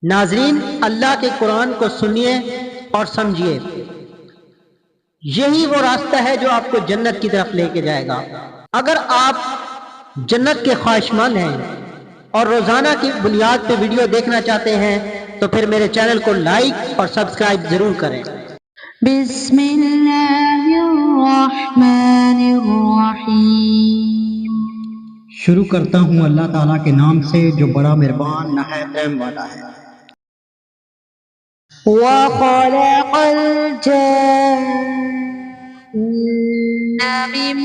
ناظرین، اللہ کے قرآن کو سنیے اور سمجھیے، یہی وہ راستہ ہے جو آپ کو جنت کی طرف لے کے جائے گا۔ اگر آپ جنت کے خواہشمند ہیں اور روزانہ کی بنیاد پہ ویڈیو دیکھنا چاہتے ہیں تو پھر میرے چینل کو لائک اور سبسکرائب ضرور کریں۔ بسم اللہ الرحمن الرحیم۔ شروع کرتا ہوں اللہ تعالیٰ کے نام سے جو بڑا مہربان نہایت رحم والا ہے۔ وَخَلَقَ الْجَانَّ مِن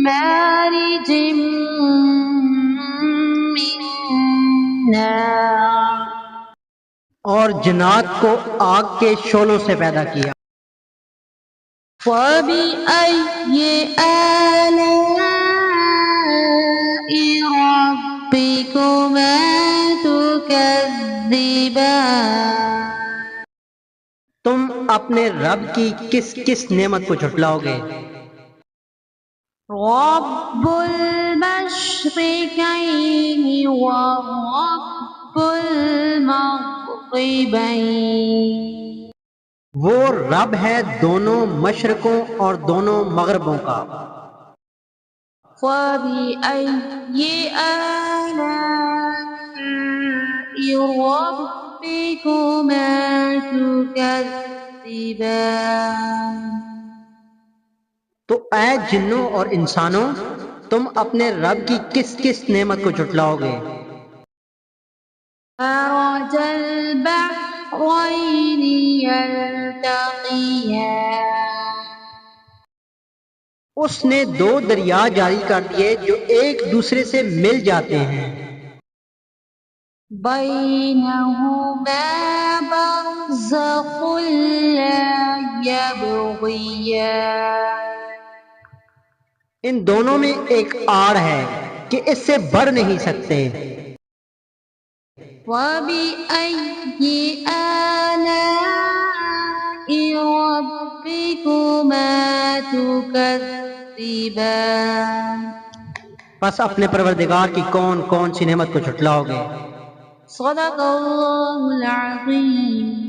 مَّارِجٍ مِّن نَّارٍ، اور جنات کو آگ کے شعلوں سے پیدا کیا۔ فَبِأَيِّ آلَاءِ رَبِّكُمَا تُكَذِّبَانِ۔ تم اپنے رب کی کس کس نعمت کو جھٹلاؤ گے؟ رب المشرقین ورب المغربین، وہ رب ہے دونوں مشرقوں اور دونوں مغربوں کا۔ فَبِأَيِّ آلَاءِ رَبِّكُمَا تُكَذِّبَانِ۔ تو اے جنوں اور انسانوں، تم اپنے رب کی کس کس نعمت کو جھٹلاؤ گے؟ مَرَجَ الْبَحْرَيْنِ يَلْتَقِيَانِ، اس نے دو دریا جاری کر دیے جو ایک دوسرے سے مل جاتے ہیں۔ بَيْنَهُمَا بَرْزَخٌ لَّا يَبْغِيَانِ، ان دونوں میں ایک آڑ ہے کہ اس سے بڑھ نہیں سکتے۔ وَبِأَيِّ آلَاءِ رَبِّكُمَا تُكَذِّبَانِ۔ بس اپنے پروردگار کی کون کون سی نعمت کو جھٹلاؤ گے؟ صدق اللہ العظیم۔